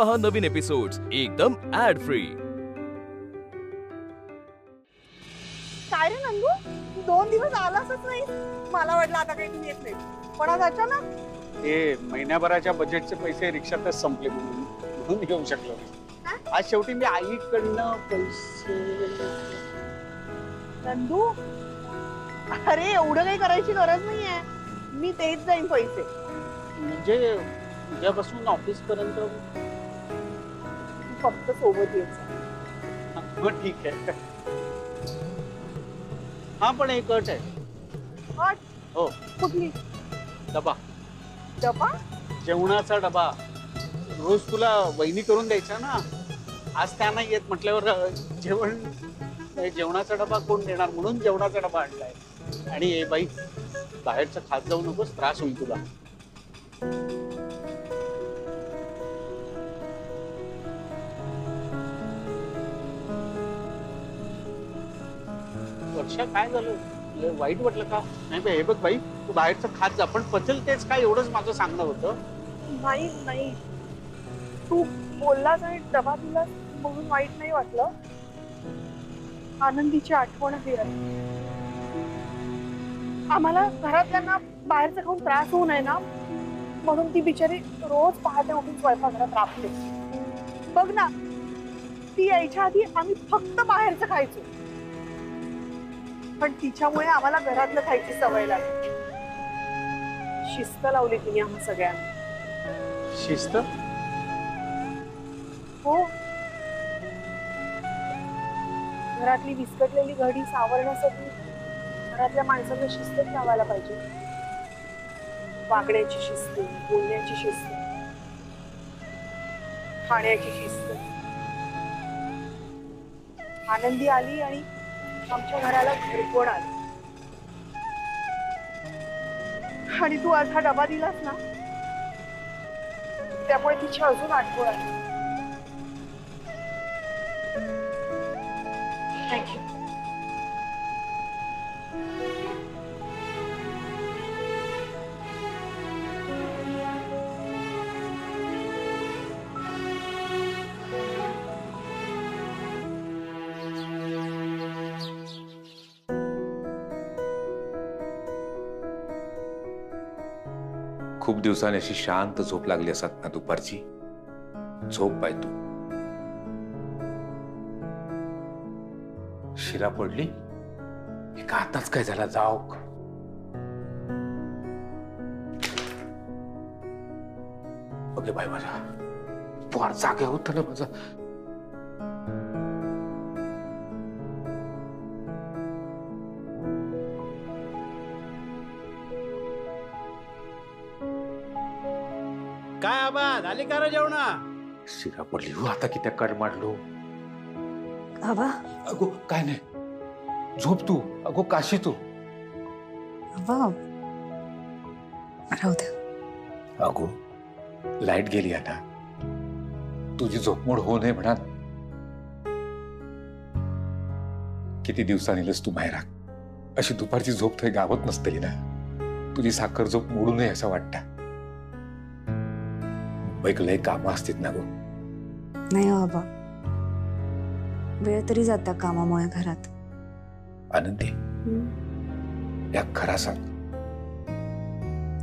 पहा नवीन एपिसोड्स एकदम add free. काय रे नंदू, 2 दिवस आलासच नाही। मला वाटलं आता काही तू येत नाही, पण आज अचानक हे महिन्याभराच्या बजेटचे पैसे रिक्षातच संपले म्हणून घेऊ शकलो नाही। आज शेवटी मी आईकडनं पैसे। नंदू, अरे एवढं काही करायची गरज नाहीये, मी देत जाईन पैसे। म्हणजे उद्यापासून ऑफिस पर्यंत फक्त सोबत यायचं। मग ठीक आहे। हा पण एक अट आहे। अट? हो। कुठली? डबा। डबा? जेवणाचा डबा रोज तुला वहिनी करून द्यायचा ना, आज त्या नाही येत म्हटल्यावर जेवणाचा डबा कोण देणार, म्हणून जेवणाचा डबा आणलाय। आणि ए बाई, बाहेरचं खात जाऊ नकोस, त्रास होईल तुला। वर्षा, काय झालं? वाईट वाटलं का? नाही बे, हे बघ बाई, तू बाहेरचं खात जा, पण पचल तेच काय, एवढंच माझं सांगणं होतं। नाही नाही, तू बोललास आणि डबा दिलास म्हणून वाईट नाही वाटलं। आनंदीची आठवण आहे। आम्हाला घरातल्यांना बाहेरचं खाऊन त्रास होऊ नये ना, म्हणून ती बिचारी रोज पहाटे उठून स्वयंपाकघरात राबते। बघ ना, ती यायच्या आधी आम्ही फक्त बाहेरचं खायचो, पण तिच्यामुळे आम्हाला घरातलं खायची सवय लागली। शिस्त लावली तिने आम्हा सगळ्यांना। शिस्त? हो, घरातली विस्कटलेली घडी सावरण्यासाठी घरातल्या माणसांना शिस्त लावायला पाहिजे। वागण्याची शिस्त, बोलण्याची शिस्त, खाण्याची शिस्त। आनंदी आली आणि आमच्या घराला घरकोण आली, आणि तू आज हा डबा दिलास ना, त्यामुळे तिची अजून आठवण आली। थँक्यू। खूप दिवसांनी अशी शांत झोप लागली असत ना दुपारची। झोप बाय तू। शिरा पडली? एका आताच काय झाला? जाओ। ओके बाय, माझा पोर जागे होत ना माझा। काय आबा, झाली का रे जेवणा? शिरा पडली हो, आता किती कड मारलो। आबा, अगो काय नाही, झोप तू। अगो काशी तू। आबा, राहू द्या। अगो लाईट गेली आता, तुझी झोपमोड होऊ नये म्हणा। किती दिवसांनीलच तू बाहेर अशी दुपारची झोप थंय गावत नसतली ना। तुझी साखर झोप मोडू नये असं वाटतं। मुंबईत लय कामं असतात ना गो। नाही हो आबा, वेळ तरी जाता कामामुळे घरात। आनंदी, या खरा सांग,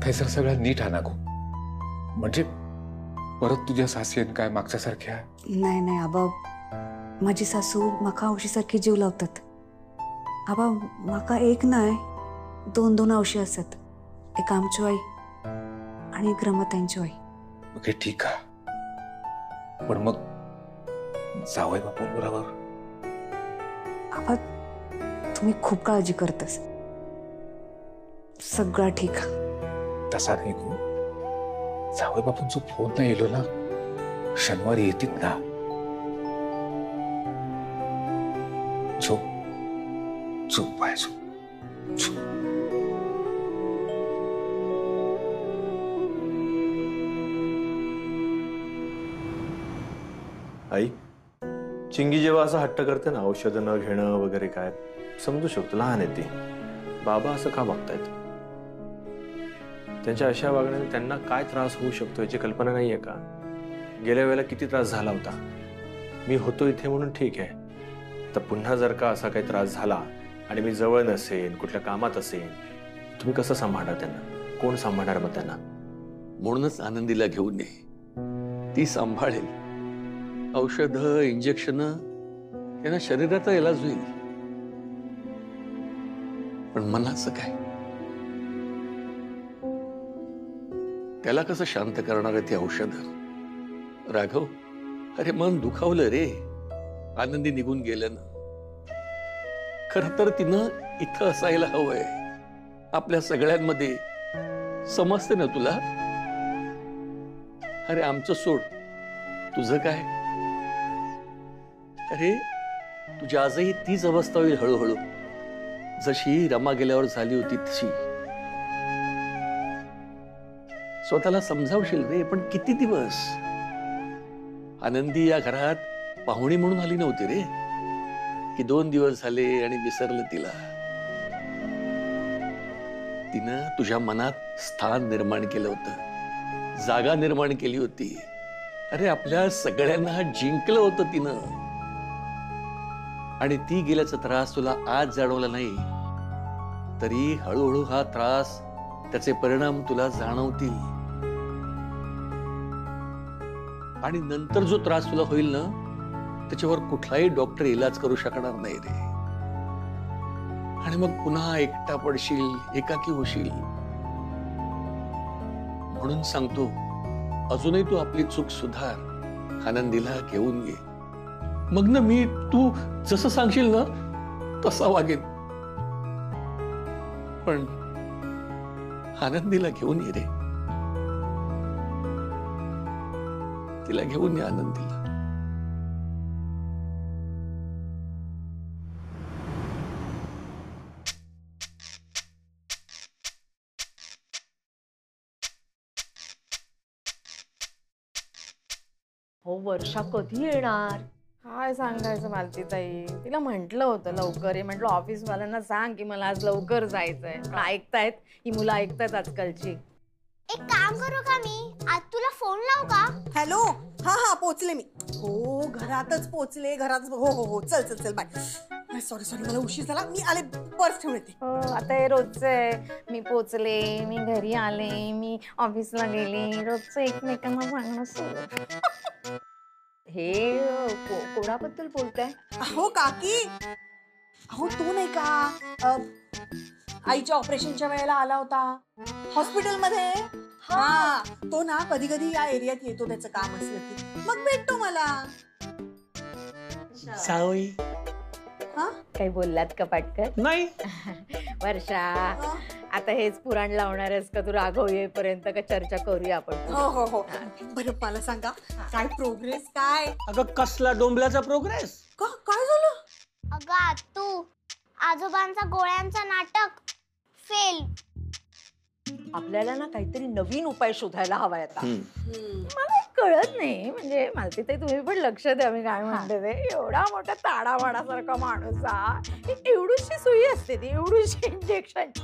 थैसर सगळं नीट आणा गो, म्हणजे परत तुझ्या सासयेन काय मागच्या सारख्या? नाही नाही आबा, माझी सासू माका औषधासारखी जीव लावतात। आबा, माका एक नाही 2 औषध असतात, एक आमची आई आणि एक रमाताईंची आई। ओके ठीक आहे, पण मग जावई बापू बरोबर? आबा, तुम्ही खूप काळजी करतस, सगळं ठीक आहे। तसा नाही गो, जावई बापूंचा फोन नाही येलो ना, शनिवारी येतील ना। झोप झोप बाय, झोप। आई, चिंगी जेव्हा असं हट्ट करते ना, औषधं न घेणं वगैरे, काय समजू शकतो, लहान आहे ती। बाबा असं का वागतायत? त्यांच्या अशा वागण्याने त्यांना काय त्रास होऊ शकतो याची कल्पना नाहीये का? गेल्या वेळेला किती त्रास झाला होता. मी होतो इथे म्हणून ठीक आहे. तर पुन्हा जर का असा काही त्रास झाला आणि मी जवळ नसेन, कुठल्या कामात असेन, तुम्ही कसं सांभाळणार त्यांना? कोण सांभाळणार मग त्यांना? म्हणूनच आनंदीला घेऊन ये. ती सांभाळेल. औषधं, इंजेक्शन यांना शरीराचा इलाज होईल. पण मनाचं काय? त्याला कसं शांत करणार आहे ती औषधं? राघव, अरे मन दुखावलं रे आनंदी निघून गेल्यानं. खरं तर तिनं इथं असायला हवंय, आपल्या सगळ्यांमध्ये. समजते ना तुला? अरे आमचं सोड, तुझं काय? अरे तुझी आजही तीच अवस्था होईल हळूहळू, जशी रमा गेल्यावर झाली होती तशी. स्वतःला समजावशील रे, पण किती दिवस? आनंदी या घरात पाहुणी म्हणून आली नव्हती रे, की 2 दिवस झाले आणि विसरलं तिला. तिनं तुझ्या मनात स्थान निर्माण केलं होतं, जागा निर्माण केली होती. अरे आपल्या सगळ्यांना जिंकलं होतं तिनं. आणि ती गेल्याचा त्रास तुला आज जाणवला नाही, तरी हळूहळू हा त्रास, त्याचे परिणाम तुला जाणवतील. आणि नंतर जो त्रास तुला होईल ना, त्याच्यावर कुठलाही डॉक्टर इलाज करू शकणार नाही रे. आणि मग पुन्हा एकटा पडशील, एकाकी होशील. म्हणून सांगतो, अजूनही तू आपली चूक सुधार, आनंदीला घेऊन ये. मग ना मी तू जसं सांगशील ना तसा वागेन. पण आनंदीला घेऊन ये रे. तिला घेऊन ये आनंदीला. हो, वर्षा कधी येणार? काय सांगायचं मालती ताई, तिला म्हंटल होतं लवकर ये. म्हटलं ऑफिस वाल्यांना सांग की मला आज लवकर जायचंय. पण ऐकतायत ही मुलं, ऐकतायत आजकालची. एक काम करू का मी? आज तुला फोन लावू का? हॅलो. हा पोचले मी. हो घरातच पोचले, घरात. हो हो हो, चल चल चल, बाय. सॉरी मला उशीर झाला. मी आले, पर्स ठेवून येते. आता हे रोजचं आहे. मी पोचले, मी घरी आले, मी ऑफिसला गेले. रोजचं एकमेकांना सांगणं सुरू. हे कोणाबद्दल बोलताय? हो काकी, अहो तो नाही का आईच्या ऑपरेशनच्या वेळेला आला होता हॉस्पिटलमध्ये. हा, तो ना कधी कधी या एरियात येतो, त्याचं काम असलं की मग भेटतो मला. सावई काही बोललात का पाटकर? नाही. वर्षा, आता हेच पुराण लावणार आहेस का तू राघव येईपर्यंत, का चर्चा करूया आपण? हो हो हो. बरं मला सांगा, काय प्रोग्रेस काय? अगं कसला डोंबल्याचा प्रोग्रेस? काय झालं? अगं तू आजोबांचा गोळ्यांचा नाटक फेल. आपल्याला ना काहीतरी नवीन उपाय शोधायला हवाय आता. मला कळत नाही, म्हणजे मालती ताई तुम्ही पण लक्ष द्या मी काय म्हणते ते. एवढा मोठा ताडावाडासारखा माणूस हा, एवढीशी सुई असते ती, एवढीशी इंजेक्शनची,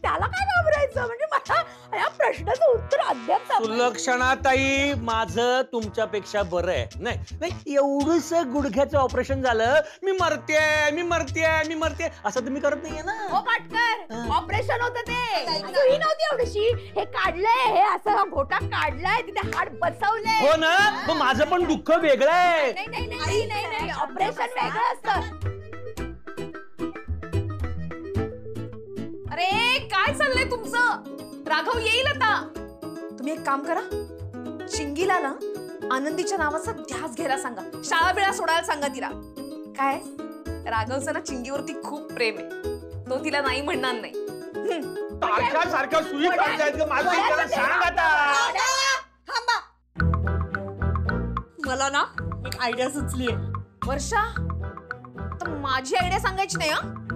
त्याला काय घाबरायचं? म्हणजे मला या प्रश्नाचं उत्तर अद्याप सुलक्षणाताई, माझं तुमच्यापेक्षा बरं आहे. नाही एवढंच गुडघ्याचं ऑपरेशन झालं, मी मरते असं तुम्ही करत नाहीये ना. हो पाटकर, ऑपरेशन होतं ते, सुई नव्हती एवढीशी. हे काढलंय, हे असं घोटा काढलाय, तिथे हाड बसवलंय. हो ना, मग माझं पण दुःख वेगळं आहे. नाही, ऑपरेशन वेगळं असतं. अरे काय चाललंय तुमचं? राघव येईल आता. तुम्ही एक काम करा, चिंगीला ना आनंदीच्या नावाचा ध्यास घ्यायला सांगा. शाळा बिळा सोडायला सांगा तिला. काय? राघवचं ना चिंगीवरती खूप प्रेम आहे, तो तिला नाही म्हणणार नाही. सारखा सुई काढतायत माझं, सांग आता. मला ना एक आयडिया सुचलीये. वर्षा, तर माझी आयडिया सांगायची नाही.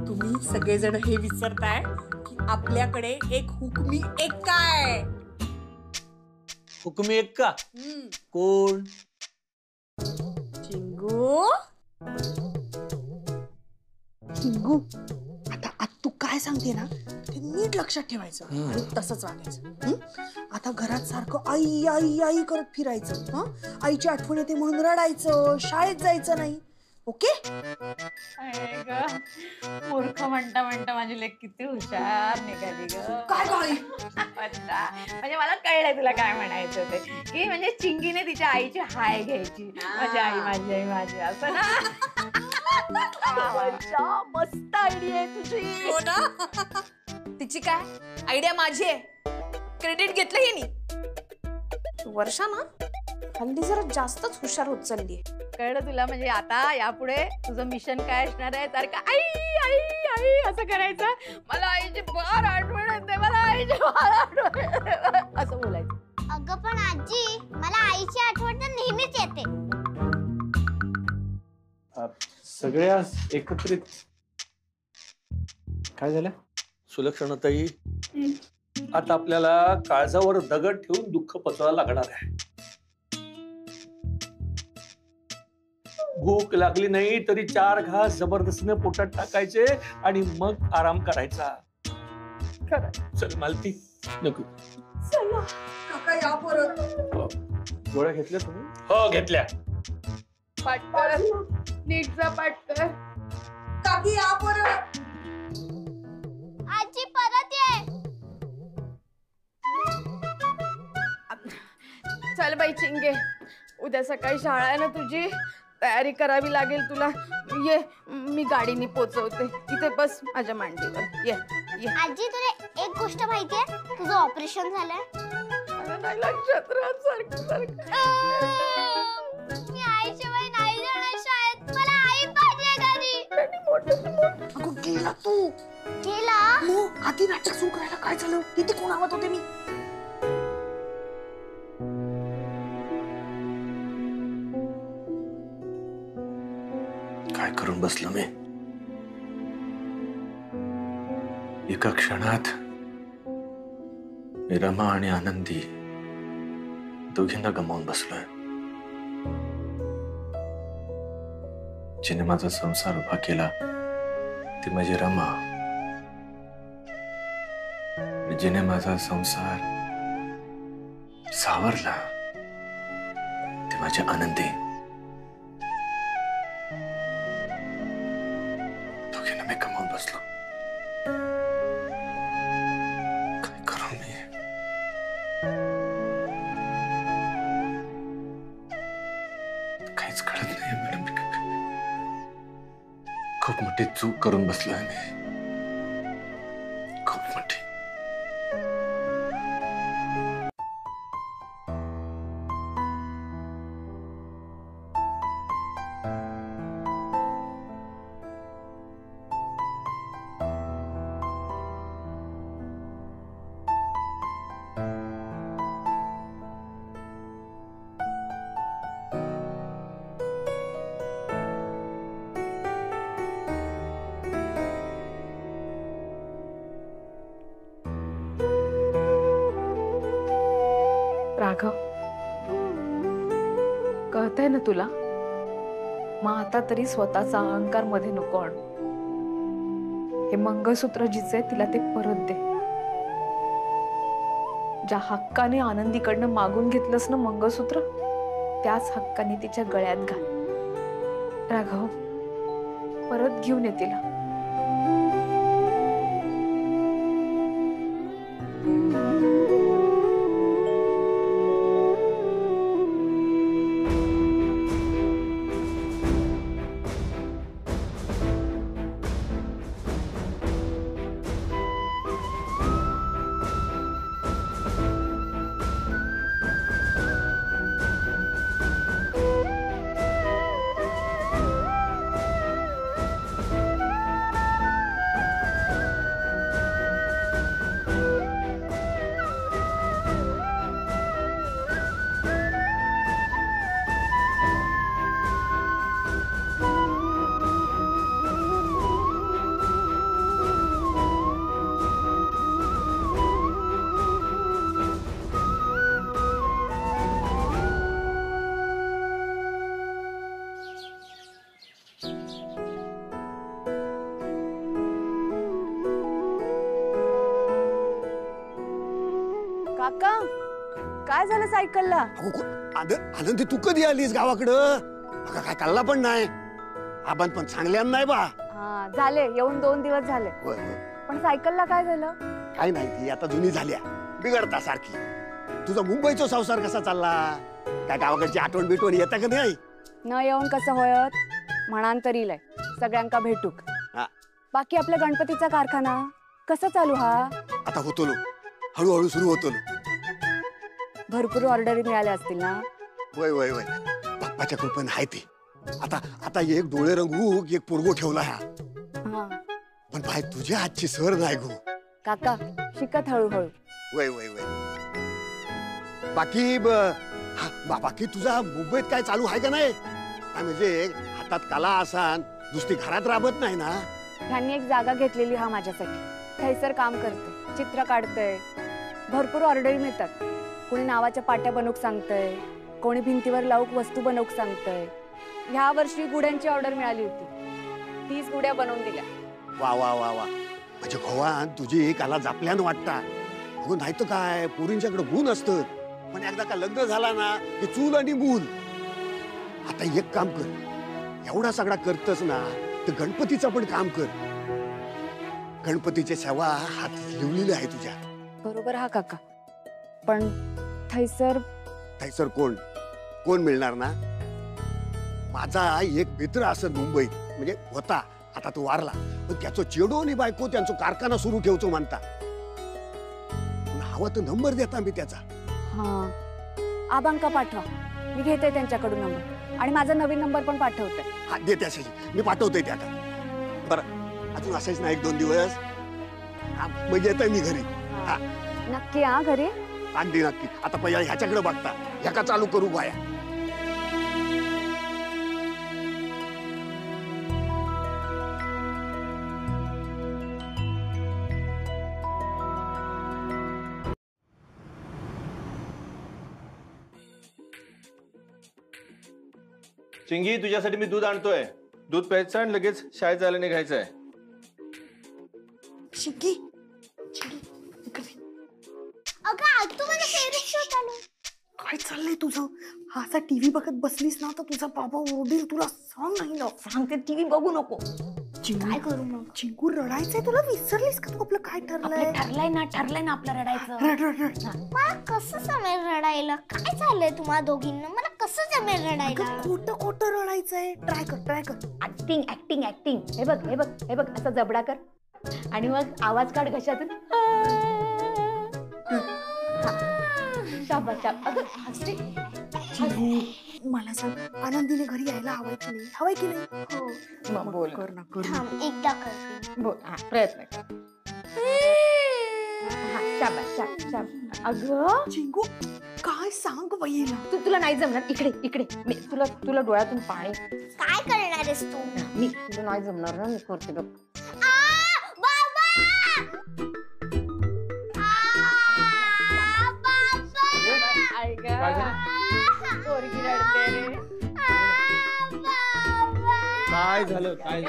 तुम्ही सगळेजण हे विसरताय की आपल्याकडे एक हुकमी एक्का आहे. हुकमी एक्का? कोण? चिंगू. आता तू काय सांगते ना, हे नीट लक्षात ठेवायचं आणि तसंच वागायचं. आता घरात सारखं आई आई आई करत फिरायचं. आईची आठवण येते म्हणून रडायचं, शाळेत जायचं नाही. ओके? मूर्ख म्हणता म्हणता माझी लेक किती हुशार निघाली ग. काय काय म्हणजे मला कळलंय तुला काय म्हणायचं ते, की म्हणजे चिंगीने तिच्या आईची हाय घ्यायची. माझी आई माझी आई माझी असं ना. मस्त आयडिया आहे तुझी. हो ना. तिची काय आयडिया माझी आहे, क्रेडिट घेतलं हे मी. वर्षा ना हल्ली जरा जास्तच हुशार होत चालली. कळलं तुला. म्हणजे आता यापुढे तुझं मिशन काय असणार आहे, सारखं आई आई आई असं करायचं. मला आईची फार आठवण येते, मला आईची फार आठवण येते असं बोलायचं. अगं पण आजी, मला आईची आठवण तर नेहमीच येते. सगळ्या एकत्रित काय झालं? सुलक्षणाताई, आता आपल्याला काळजावर दगड ठेवून दुःख पचवायला लागणार आहे. भूक लागली नाही तरी 4 घास जबरदस्तीने पोटात टाकायचे आणि मग आराम करायचा. चल मालती, नको. काका या परत. गोळ्या घेतल्या तुम्ही? हो घेतल्या. पाटकर नीट जा पाटकर. काकी या परत. आजी परत ये. चल बाई चिंगे, उद्या सकाळी शाळा आहे ना तुझी, तयारी करावी लागेल तुला. ये, मी गाडीने पोचवते. इथे बस माझ्या मांडीवर. ये ये. आजी तुला एक गोष्ट माहितीये, तुझं ऑपरेशन झालंय. नाही लक्षात राहत सारखं सारखं. मी आईशिवाय नाही जाणार शाळेत. मला आई पाहिजे घरी. अगं गेला तू. गेला? आधी नाटक सुरू करायला काय झालं? किती कोण आवत होते मी. काय करून बसलो मी? एका क्षणात मी रमा आणि आनंदी दोघींना गमावून बसलोय. जिने माझा संसार उभा केला ती माझी रमा, जिने माझा संसार सावरला ती माझी आनंदी. दोघींना मी गमावून बसलो. काय करू मी? काहीच कळत नाही मॅडम. खूप मोठी चूक करून बसलोय मी, खूप मोठी. राघव, कळतंय ना तुला? मग आता तरी स्वतःचा अहंकार मध्ये नको आणू. हे मंगळसूत्र जिचे तिला ते परत दे. ज्या हक्काने आनंदीकडनं मागून घेतलंस ना मंगळसूत्र, त्याच हक्काने तिच्या गळ्यात घाल. राघव, परत घेऊन ये तिला. काय झालं सायकलला? आनंदी तू कधी आलीस गावाकडं? काय कल्ला पण नाही. आबान पण चांगल्यान नाही बा. हा झाले, येऊन 2 दिवस झाले. पण सायकलला काय झालं? काय नाही, ती आता जुनी झाल्या, बिघडता सारखी. तुझा मुंबईचा संसार कसा चालला? काय गावाकडची आठवण बिटवण येता का नाही? न येऊन कसं होयत? म्हणान तरी लय सगळ्यांका भेटूक. बाकी आपल्या गणपतीचा कारखाना कसा चालू हा? आता होतो लो, हळूहळू सुरू होतो लो. भरपूर ऑर्डरी मिळाल्या असतील ना? वय वय वय, बाप्पाच्या कृपेने आहे ते. आता आता एक डोळे रंगू एक पोरगो ठेवला हा. पण भाई तुझ्या हातची सर नाही गो. काका शिकत हळूहळू. वय वय वय. बाकी तुझा मुंबईत काय चालू आहे का नाही? म्हणजे हातात कला असान नुसती घरात राबत नाही ना? ह्यांनी एक जागा घेतलेली हा माझ्यासाठी. थैसर काम करते, चित्र काढतंय, भरपूर ऑर्डरी मिळतात. कोणी नावाच्या पाट्या बनवूक सांगतंय, कोणी भिंतीवर लावूक वस्तू बनवूक सांगतंय. ह्या वर्षी गुड्यांची ऑर्डर मिळाली होती, 30 गुड्या बनवून दिल्या. वा वा वा वा, म्हणजे भगवान तुझी कला जापल्यानं वाटता. अगं नाही तर काय, पोरींच्याकडे गुण असतं, पण एकदा का लग्न झाला ना की चूल आणि मूल. आता एक काम कर, एवढा सगळा करतस ना तर गणपतीचं पण काम कर. गणपतीची सेवा हात लिवलेली आहे तुझ्या. बरोबर हा काका, पण थैसर थैसर कोण कोण मिळणार ना? माझा एक मित्र असत मुंबईत, म्हणजे होता, आता तो वारला, पण त्याचं चेडो आणि बायको त्यांचा कारखाना सुरू ठेवतो म्हणता. हवा तर नंबर देता मी त्याचा. हा आबांका पाठवा, मी घेते त्यांच्याकडून नंबर आणि माझा नवीन नंबर पण पाठवते. हा दे त्याच्याशी, मी पाठवतोय त्या का. बरं अजून असायच ना 1-2 दिवस, मग येतोय मी घरी. हा नक्की हा घरी? अगदी नक्की. आता पहिला ह्याच्याकडे बघता, ह्या का चालू करू बाया. चिंगी, तुझ्यासाठी मी दूध आणतोय. दूध प्यायचं आणि लगेच शाळेत जायला निघायचंय. चिंगी, काय चाललंय तुझं? हा असा टीव्ही बघत बसलीस ना तर तुझा बाबा ओरडेल तुला. सांग नाही ना, सांगते टीव्ही बघू नको. काय करू मग? चिंकू रडायचंय तुला, विसरलीस का तू आपलं काय ठरलंय? ठरलंय ना आपलं रडायचं. मला कसं जमेल रडायला? काय चाललंय तुम्हा दोघींना? मला कसं जमेल रडायला? खोटं खोटं रडायचंय. ट्राय कर. ऍक्टिंग. हे बघ असं जबडा कर आणि मग आवाज काढ घशातून. शाबास. अगं हसते. मला सांग, आनंदीने घरी यायला हवंय की नाही? हो. मग बोल. कर ना. थांब एकदा करते. बोल. प्रयत्न कर. शाबास. अगं चिंकू काय सांग बहिला. तुला नाही जमणार. इकडे मी तुला डोळ्यातून पाणी. काय करणार आहेस तू? मी तुला नाही जमणार ना, मी करते बघ. काय झालं? काय ग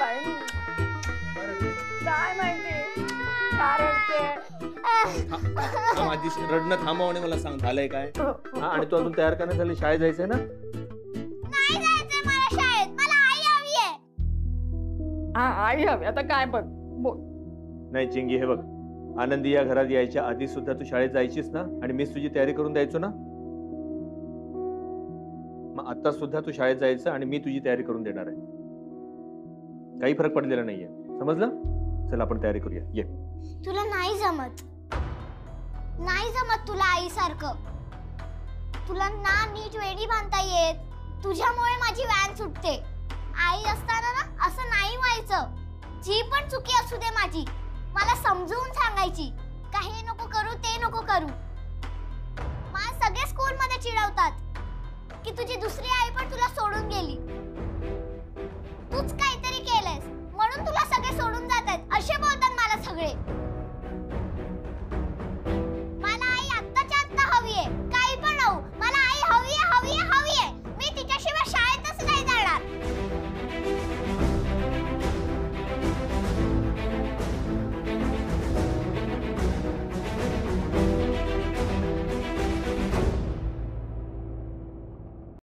बाई, काय माहिती काय रडते. माझी रडणं थांबव आणि मला सांग झालंय काय. आणि तू अजून तयार करण्यात झाली? शाळेत जायचंय ना? नाही जायचंय मला शाळेत. मला आई हवी आहे. आई हवी. आता काय बघ बोल. नाही चिंगी, हे बघ, आनंदी या घरात यायच्या आधी सुद्धा तू शाळेत जायचीस ना, आणि मीच तुझी तयारी करून द्यायचो ना. मग आता सुद्धा तू शाळेत जायचं आणि मी तुझी तयारी करून देणार आहे. काही फरक पडलेला नाहीये, समजलं? चल आपण तयारी करूया. ये. तुला नाही जमत तुला आईसारखं. तुला ना नीट वेणी बांधता येत. तुझ्यामुळे माझी व्हॅन सुटते. आई असताना ना असं नाही व्हायचं. जी पण चुकी असू दे माझी, मला समजून सांगायची. काही नको करू, ते नको करू. मला सगळे स्कूल मध्ये चिडवतात की तुझी दुसरी आई पण तुला सोडून गेली. तूच काहीतरी केलंयस म्हणून तुला सगळे सोडून जातात असे बोलतात.